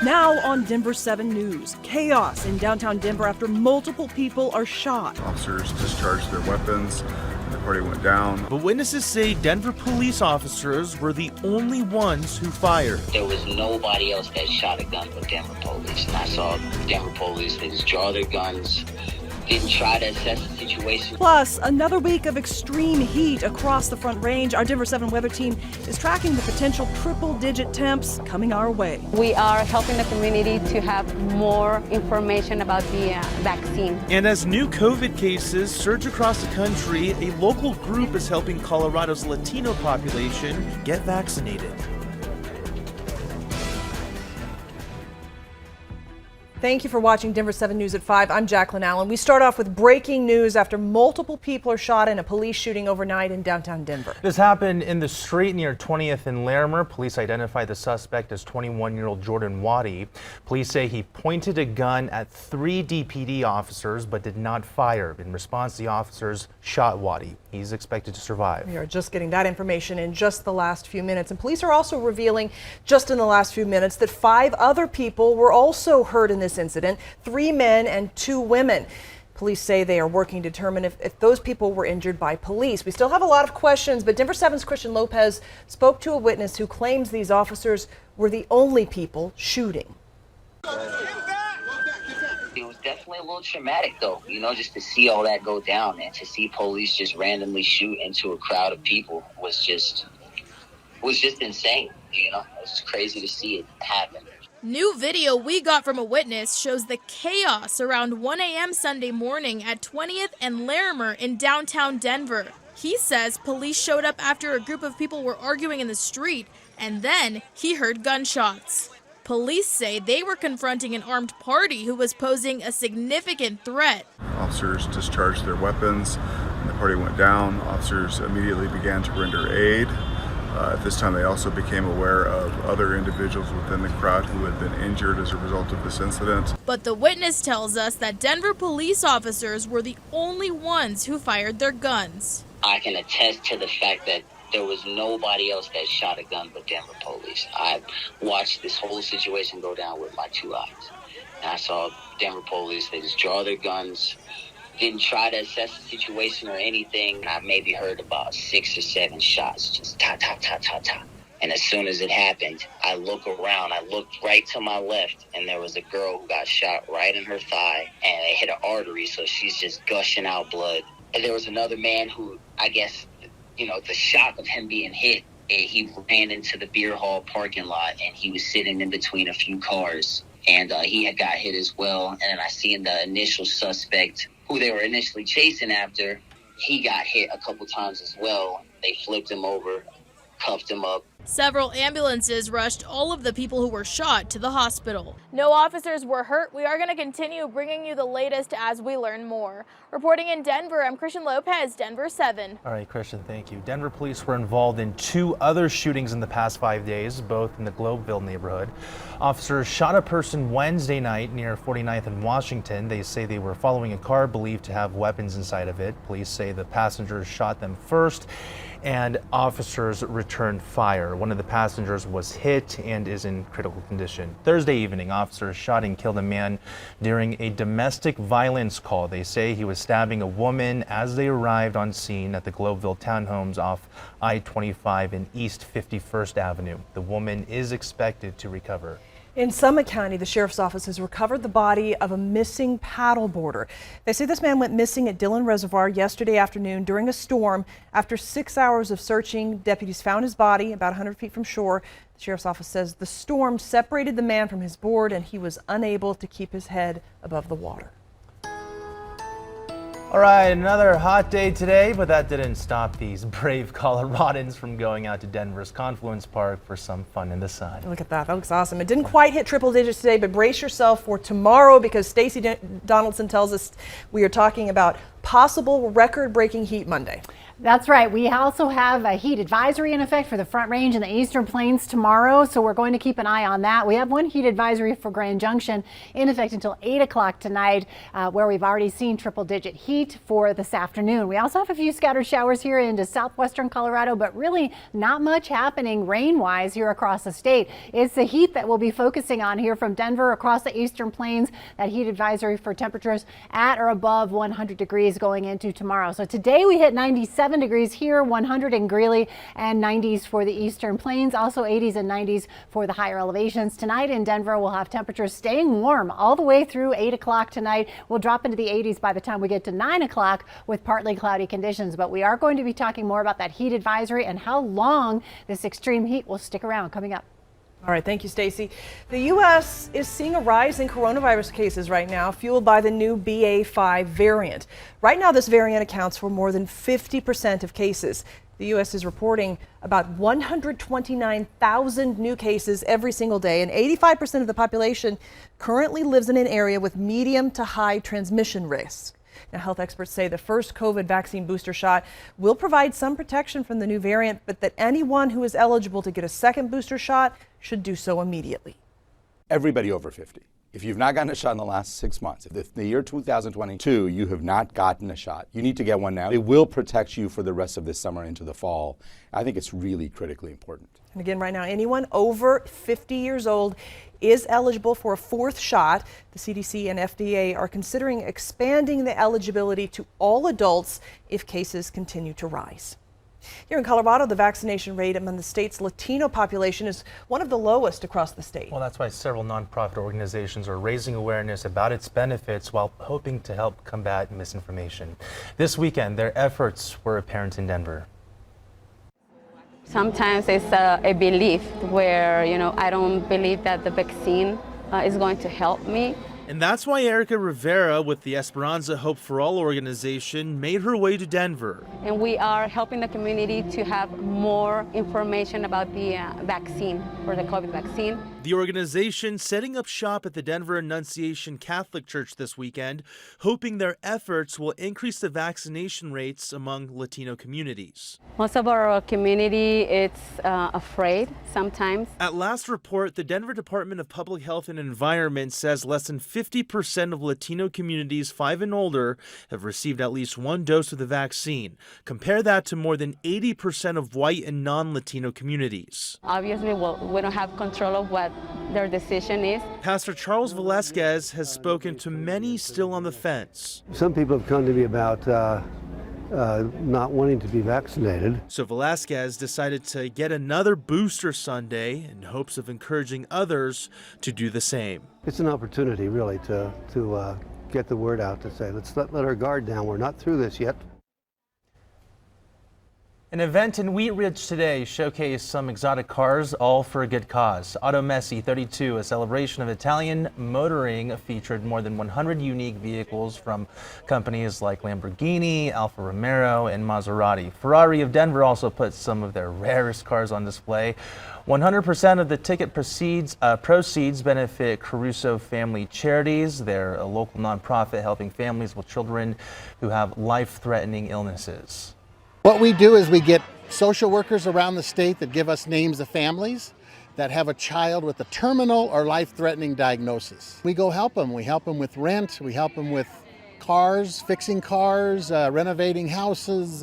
Now on Denver 7 News, chaos in downtown Denver after multiple people are shot. Officers discharged their weapons and the party went down. But witnesses say Denver police officers were the only ones who fired. There was nobody else that shot a gun but Denver police. And I saw Denver police, they just draw their guns, didn't try to assess the situation. Plus, another week of extreme heat across the Front Range. Our Denver 7 weather team is tracking the potential triple-digit temps coming our way. We are helping the community to have more information about the vaccine. And as new COVID cases surge across the country, a local group is helping Colorado's Latino population get vaccinated. Thank you for watching Denver 7 News at 5. I'm Jacqueline Allen. We start off with breaking news after multiple people are shot in a police shooting overnight in downtown Denver. This happened in the street near 20th and Larimer. Police identified the suspect as 21-year-old Jordan Waddy. Police say he pointed a gun at 3 DPD officers but did not fire. In response, the officers shot Waddy. He's expected to survive. We are just getting that information in just the last few minutes. And police are also revealing just in the last few minutes that 5 other people were also hurt in this incident, 3 men and 2 women. Police say they are working to determine if those people were injured by police. We still have a lot of questions, but Denver 7's Christian Lopez spoke to a witness who claims these officers were the only people shooting. It was definitely a little traumatic though, just to see all that go down and to see police just randomly shoot into a crowd of people was just insane, It was crazy to see it happen. New video we got from a witness shows the chaos around 1 a.m. Sunday morning at 20th and Larimer in downtown Denver. He says police showed up after a group of people were arguing in the street, and then he heard gunshots. Police say they were confronting an armed party who was posing a significant threat. Officers discharged their weapons and the party went down. Officers immediately began to render aid. At this time, they also became aware of other individuals within the crowd who had been injured as a result of this incident. But the witness tells us that Denver police officers were the only ones who fired their guns. I can attest to the fact that there was nobody else that shot a gun but Denver police. I watched this whole situation go down with my 2 eyes. And I saw Denver police, they just draw their guns, didn't try to assess the situation or anything. I maybe heard about 6 or 7 shots, just ta, ta, ta, ta, ta. And as soon as it happened, I look around, I looked right to my left, and there was a girl who got shot right in her thigh, and it hit an artery, so she's just gushing out blood. And there was another man who, I guess, the shock of him being hit, he ran into the beer hall parking lot, and he was sitting in between a few cars, and he had got hit as well. And then I seen the initial suspect, who they were initially chasing after, he got hit a couple times as well. They flipped him over, cuffed him up. Several ambulances rushed all of the people who were shot to the hospital. No officers were hurt. We are going to continue bringing you the latest as we learn more. Reporting in Denver, I'm Christian Lopez, Denver 7. All right, Christian, thank you. Denver police were involved in 2 other shootings in the past 5 days, both in the Globeville neighborhood. Officers shot a person Wednesday night near 49th and Washington. They say they were following a car believed to have weapons inside of it. Police say the passengers shot them first, and officers returned fire. One of the passengers was hit and is in critical condition. Thursday evening, officers shot and killed a man during a domestic violence call. They say he was stabbing a woman as they arrived on scene at the Globeville townhomes off I-25 and East 51st Avenue. The woman is expected to recover. In Summit County, the sheriff's office has recovered the body of a missing paddleboarder. They say this man went missing at Dillon Reservoir yesterday afternoon during a storm. After 6 hours of searching, deputies found his body about 100 feet from shore. The sheriff's office says the storm separated the man from his board and he was unable to keep his head above the water. All right, another hot day today, but that didn't stop these brave Coloradans from going out to Denver's Confluence Park for some fun in the sun. Look at that. That looks awesome. It didn't quite hit triple digits today, but brace yourself for tomorrow because Stacey Donaldson tells us we are talking about possible record-breaking heat Monday. That's right. We also have a heat advisory in effect for the Front Range and the Eastern Plains tomorrow, so we're going to keep an eye on that. We have one heat advisory for Grand Junction in effect until 8 o'clock tonight, where we've already seen triple-digit heat for this afternoon. We also have a few scattered showers here into southwestern Colorado, but really not much happening rain-wise here across the state. It's the heat that we'll be focusing on here from Denver across the Eastern Plains, that heat advisory for temperatures at or above 100 degrees going into tomorrow. So today we hit 97 degrees here, 100 in Greeley, and 90s for the Eastern Plains, also 80s and 90s for the higher elevations. Tonight in Denver, we'll have temperatures staying warm all the way through 8 o'clock tonight. We'll drop into the 80s by the time we get to 9 o'clock with partly cloudy conditions, but we are going to be talking more about that heat advisory and how long this extreme heat will stick around coming up. All right, thank you, Stacy. The U.S. is seeing a rise in coronavirus cases right now, fueled by the new BA.5 variant. Right now, this variant accounts for more than 50% of cases. The U.S. is reporting about 129,000 new cases every single day, and 85% of the population currently lives in an area with medium to high transmission risk. Now, health experts say the first COVID vaccine booster shot will provide some protection from the new variant, but that anyone who is eligible to get a second booster shot should do so immediately. Everybody over 50. If you've not gotten a shot in the last 6 months, if the year 2022 you have not gotten a shot, you need to get one now. It will protect you for the rest of this summer into the fall. I think it's really critically important. And again, right now, anyone over 50 years old is eligible for a fourth shot. The CDC and FDA are considering expanding the eligibility to all adults if cases continue to rise. Here in Colorado, the vaccination rate among the state's Latino population is one of the lowest across the state. Well, that's why several nonprofit organizations are raising awareness about its benefits while hoping to help combat misinformation. This weekend, their efforts were apparent in Denver. Sometimes it's a belief where, I don't believe that the vaccine is going to help me. And that's why Erica Rivera with the Esperanza Hope for All organization made her way to Denver. And we are helping the community to have more information about the vaccine, for the COVID vaccine. The organization setting up shop at the Denver Annunciation Catholic Church this weekend, hoping their efforts will increase the vaccination rates among Latino communities. Most of our community is afraid sometimes. At last report, the Denver Department of Public Health and Environment says less than 50% of Latino communities 5 and older have received at least one dose of the vaccine. Compare that to more than 80% of white and non-Latino communities. Obviously, we don't have control of what their decision is. Pastor Charles Velasquez has spoken to many still on the fence. Some people have come to me about not wanting to be vaccinated. So Velasquez decided to get another booster Sunday in hopes of encouraging others to do the same. It's an opportunity really to get the word out, to say let's let our guard down. We're not through this yet. An event in Wheat Ridge today showcased some exotic cars, all for a good cause. Auto Messi 32, a celebration of Italian motoring, featured more than 100 unique vehicles from companies like Lamborghini, Alfa Romeo, and Maserati. Ferrari of Denver also put some of their rarest cars on display. 100% of the ticket proceeds benefit Caruso Family Charities. They're a local nonprofit helping families with children who have life-threatening illnesses. What we do is we get social workers around the state that give us names of families that have a child with a terminal or life-threatening diagnosis. We go help them. We help them with rent. We help them with cars, fixing cars, renovating houses,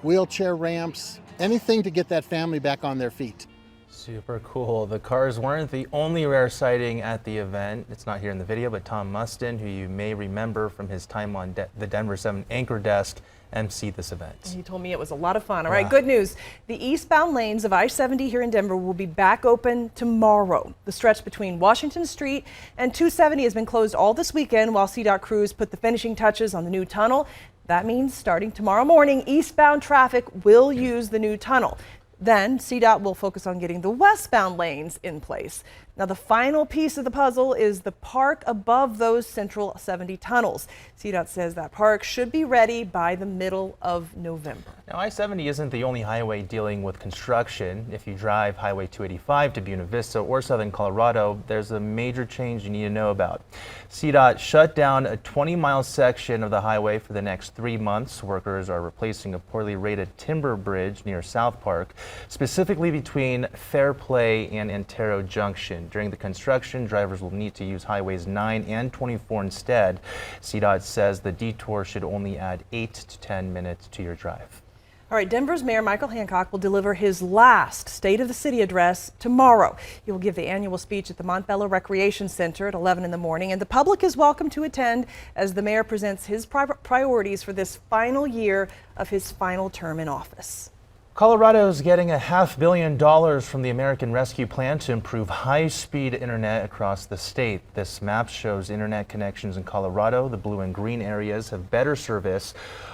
wheelchair ramps, anything to get that family back on their feet. Super cool. The cars weren't the only rare sighting at the event. It's not here in the video, but Tom Mustin, who you may remember from his time on the Denver 7 anchor desk, emceed this event. He told me it was a lot of fun. All right, good news. The eastbound lanes of I-70 here in Denver will be back open tomorrow. The stretch between Washington Street and 270 has been closed all this weekend while CDOT crews put the finishing touches on the new tunnel. That means starting tomorrow morning, eastbound traffic will use the new tunnel. Then CDOT will focus on getting the westbound lanes in place. Now, Now, the final piece of the puzzle is the park above those Central 70 tunnels. CDOT says that park should be ready by the middle of November. Now, I-70 isn't the only highway dealing with construction. If you drive Highway 285 to Buena Vista or southern Colorado, there's a major change you need to know about. CDOT shut down a 20-mile section of the highway for the next 3 months. Workers are replacing a poorly rated timber bridge near South Park, specifically between Fairplay and Antero Junction. During the construction, drivers will need to use highways 9 and 24 instead. CDOT says the detour should only add 8 to 10 minutes to your drive. All right, Denver's Mayor Michael Hancock will deliver his last State of the City address tomorrow. He will give the annual speech at the Montbello Recreation Center at 11 in the morning, and the public is welcome to attend as the mayor presents his priorities for this final year of his final term in office. Colorado is getting $500 million from the American Rescue Plan to improve high-speed internet across the state. This map shows internet connections in Colorado. The blue and green areas have better service,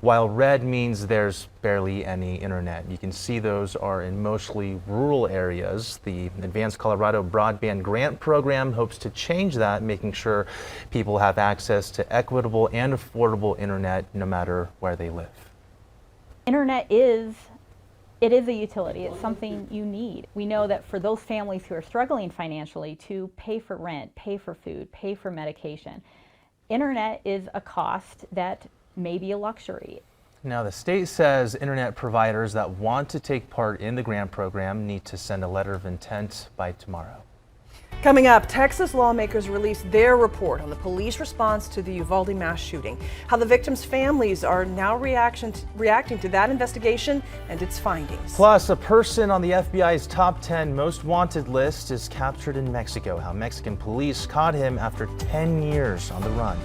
while red means there's barely any internet. You can see those are in mostly rural areas. The Advanced Colorado Broadband Grant Program hopes to change that, making sure people have access to equitable and affordable internet no matter where they live. Internet is a utility. It's something you need. We know that for those families who are struggling financially to pay for rent, pay for food, pay for medication, internet is a cost that may be a luxury. Now, the state says internet providers that want to take part in the grant program need to send a letter of intent by tomorrow. Coming up, Texas lawmakers released their report on the police response to the Uvalde mass shooting, how the victims' families are now reacting to that investigation and its findings. Plus, a person on the FBI's top 10 most wanted list is captured in Mexico, how Mexican police caught him after 10 years on the run.